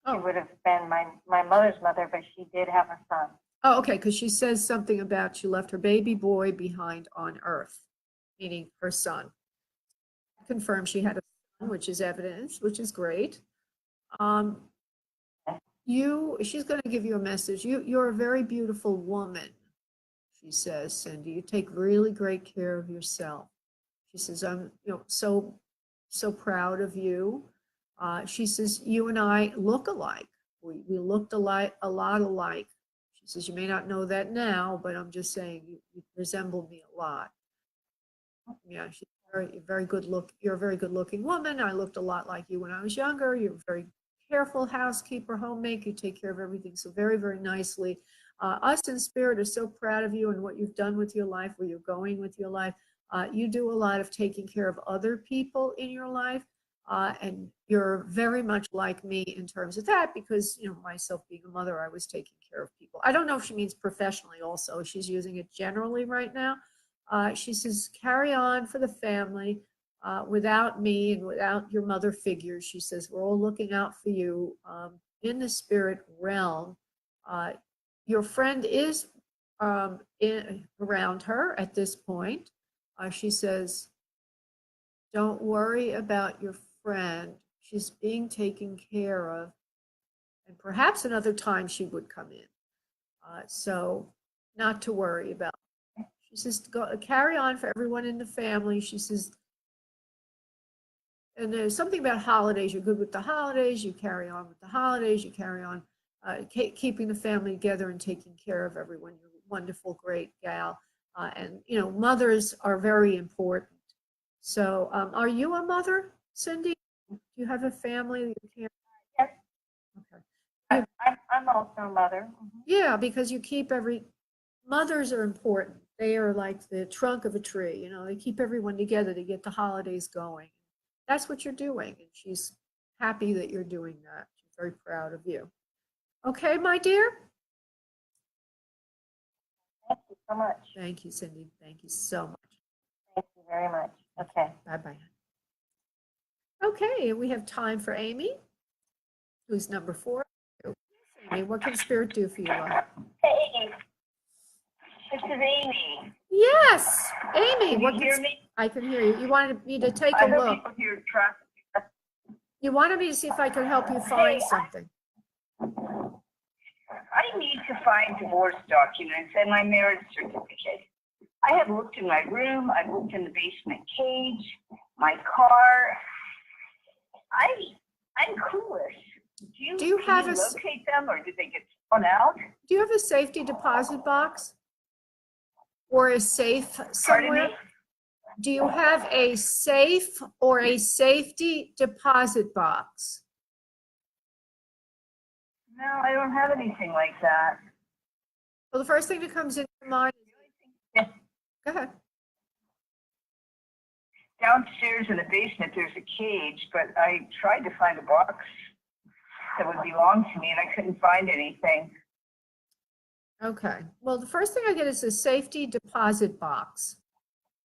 She would have been my mother's mother, but she did have a son. Oh, okay, because she says something about she left her baby boy behind on earth, meaning her son. Confirmed she had a son, which is evidence, which is great. She's going to give you a message. You're a very beautiful woman, she says, Cindy. You take really great care of yourself. She says, I'm so proud of you. She says, you and I look alike. We looked a lot alike. She says, you may not know that now, but I'm just saying you resemble me a lot. Yeah, very good look. You're a very good looking woman. I looked a lot like you when I was younger. You're a very careful housekeeper, homemaker. You take care of everything so very, very nicely. Us in spirit are so proud of you and what you've done with your life, where you're going with your life. You do a lot of taking care of other people in your life. And you're very much like me in terms of that, because, you know, myself being a mother, I was taking care of people. I don't know if she means professionally also. She's using it generally right now. She says, carry on for the family without me and without your mother figures. She says, we're all looking out for you in the spirit realm. Your friend is around her at this point. She says, don't worry about your friend. She's being taken care of. And perhaps another time she would come in. So not to worry about. She says, go carry on for everyone in the family. She says, and there's something about holidays. You're good with the holidays. You carry on with the holidays. You carry on keeping the family together and taking care of everyone. You're a wonderful, great gal. And, you know, mothers are very important. So are you a mother, Cindy? Do you have a family that you care? Yes. Okay. I'm also a mother. Mhm. Yeah, because you keep mothers are important. They are like the trunk of a tree, you know, they keep everyone together to get the holidays going. That's what you're doing. And she's happy that you're doing that. She's very proud of you. Okay, my dear? Thank you so much. Thank you, Cindy. Thank you so much. Thank you very much. Okay. Bye-bye. Okay, we have time for Amy, who's number 4. Amy, what can Spirit do for you, love? Hey, this is Amy. Yes, Amy. Can you hear me? I can hear you. You wanted me to take a I know look. people hear traffic. You wanted me to see if I could help you find Hey, something. I need to find divorce documents and my marriage certificate. I have looked in my room. I've looked in the basement cage, my car. I'm clueless. Do you have can a you locate them, or did they get thrown out? Do you have a safety deposit box or a safe Pardon somewhere? me? Do you have a safe or a safety deposit box? No, I don't have anything like that. Well, the first thing that comes into your mind is, go ahead. Downstairs in the basement, there's a cage, but I tried to find a box that would belong to me, and I couldn't find anything. Okay. Well, the first thing I get is a safety deposit box.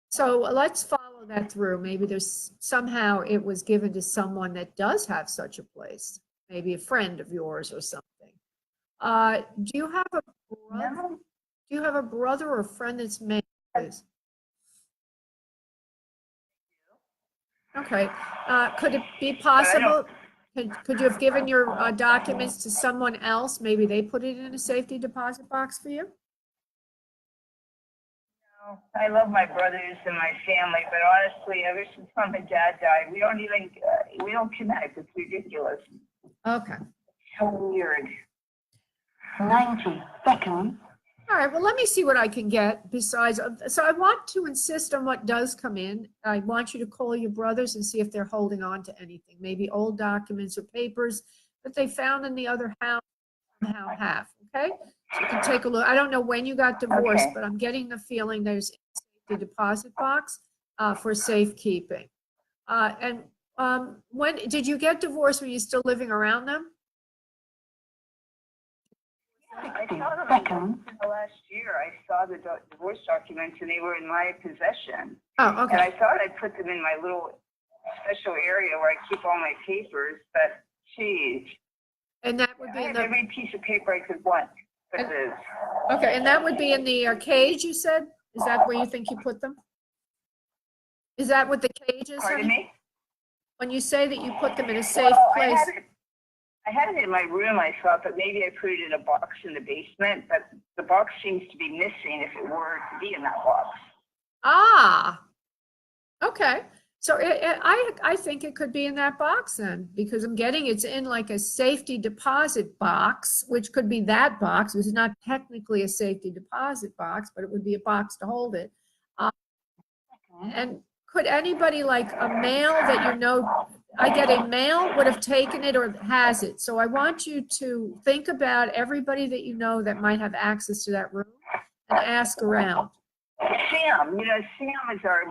So let's follow that through. Maybe there's somehow it was given to someone that does have such a place, maybe a friend of yours or something. Do you have a brother? No. Do you have a brother or friend that's made this? Okay. Could it be possible? Could you have given your documents to someone else? Maybe they put it in a safety deposit box for you? No, I love my brothers and my family, but honestly, ever since Mom and Dad died, we don't connect. It's ridiculous. Okay. So weird. 90 seconds. All right, well, let me see what I can get besides. So I want to insist on what does come in. I want you to call your brothers and see if they're holding on to anything, maybe old documents or papers that they found in the other house somehow have, okay? So you can take a look. I don't know when you got divorced, Okay. but I'm getting the feeling there's a deposit box for safekeeping. And when did you get divorced? Were you still living around them? I saw them in the last year. I saw the divorce documents, and they were in my possession. Oh, And okay. I thought I'd put them in my little special area where I keep all my papers, but geez. And that would I be in have the, every piece of paper I could want. But okay, and that would be in the cage, you said? Is that where you think you put them? Is that what the cage is, pardon honey? me? When you say that you put them in a safe Well, place? I had it in my room, I thought, but maybe I put it in a box in the basement. But the box seems to be missing if it were to be in that box. Ah, okay. So I think it could be in that box then, because I'm getting it's in like a safety deposit box, which could be that box, which is not technically a safety deposit box, but it would be a box to hold it. And could anybody, like a male that you know, I get a male would have taken it or has it. So I want you to think about everybody that you know that might have access to that room and ask around. Sam, Sam is our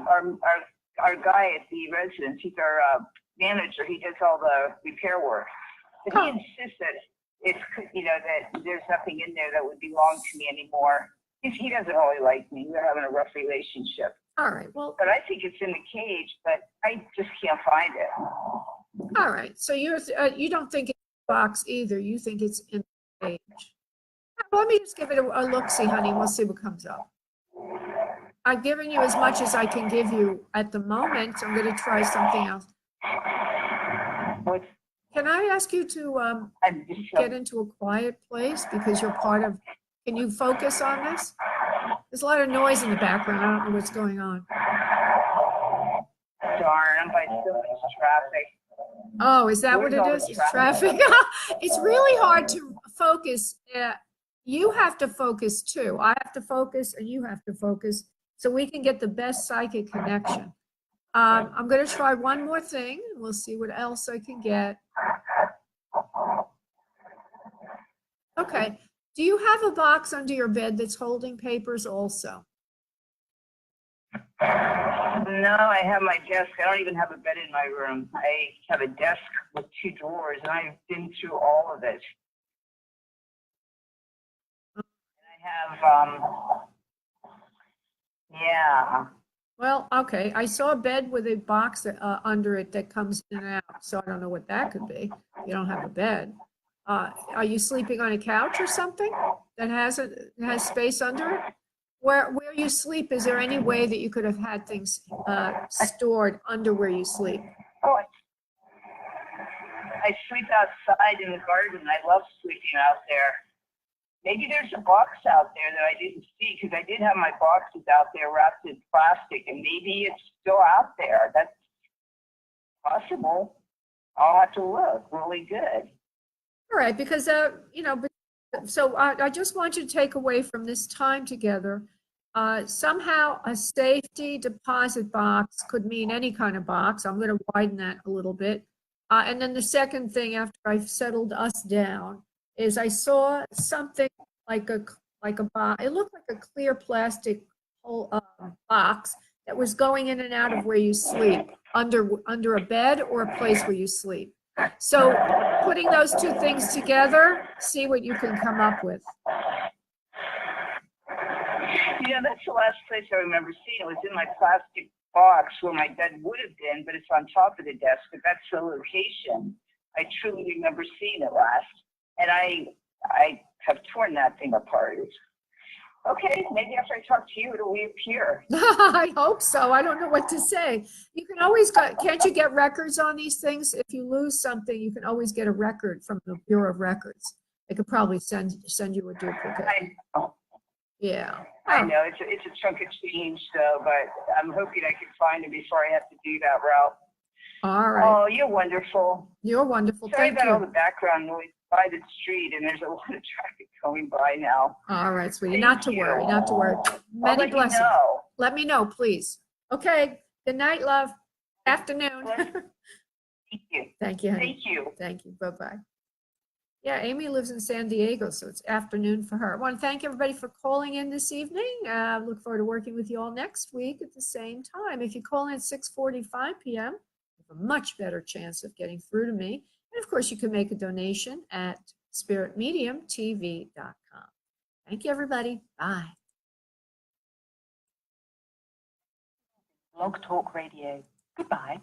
guy at the residence. He's our manager. He does all the repair work. But he insists that it's, that there's nothing in there that would belong to me anymore. He doesn't really like me. We're having a rough relationship. All right, well, But I think it's in the cage, but I just can't find it. all right. So you don't think it's in the box either. You think it's in the cage. Well, let me just give it a look-see, honey, and we'll see what comes up. I've given you as much as I can give you at the moment, so I'm going to try something else. Can I ask you to get into a quiet place because you're part of, can you focus on this? There's a lot of noise in the background. I don't know what's going on. Darn, I'm by so much traffic. Oh, is that what it is? It's traffic. It's really hard to focus. You have to focus too. I have to focus and you have to focus so we can get the best psychic connection. I'm going to try one more thing. We'll see what else I can get. Okay. Do you have a box under your bed that's holding papers also? No, I have my desk. I don't even have a bed in my room. I have a desk with 2 drawers, and I've been through all of it. And I have, yeah. Well, okay. I saw a bed with a box under it that comes in and out, so I don't know what that could be. You don't have a bed. Are you sleeping on a couch or something that has space under it? Where you sleep, is there any way that you could have had things stored under where you sleep? Oh, I sleep outside in the garden. I love sleeping out there. Maybe there's a box out there that I didn't see because I did have my boxes out there wrapped in plastic, and maybe it's still out there. That's possible. I'll have to look really good. All right, because, so I just want you to take away from this time together, somehow a safety deposit box could mean any kind of box. I'm going to widen that a little bit. And then the second thing after I've settled us down is I saw something like a box. It looked like a clear plastic box that was going in and out of where you sleep, under a bed or a place where you sleep. So putting those two things together, see what you can come up with. That's the last place I remember seeing it. Was in my plastic box where my bed would have been, but it's on top of the desk. But that's the location. I truly remember seeing it last. And I have torn that thing apart. Okay, maybe after I talk to you, it'll reappear. I hope so. I don't know what to say. You can always can't you get records on these things? If you lose something, you can always get a record from the Bureau of Records. They could probably send you a duplicate. I know. Yeah. I know. It's a chunk of change, though, but I'm hoping I can find it before I have to do that route. All right. Oh, you're wonderful. You're wonderful. Sorry Thank about you. all the background noise by the street, and there's a lot of traffic going by now. All right, sweetie. Thank Not to you. worry. Not to worry. I'll Many let you blessings. know. Let me know, please. Okay. Good night, love. Afternoon. Thank you. Thank you, honey. Thank you. Thank you. Bye-bye. Yeah, Amy lives in San Diego, so it's afternoon for her. I want to thank everybody for calling in this evening. Look forward to working with you all next week at the same time. If you call in at 6:45 p.m., you have a much better chance of getting through to me. And of course, you can make a donation at spiritmediumtv.com. Thank you, everybody. Bye. Blog Talk Radio. Goodbye.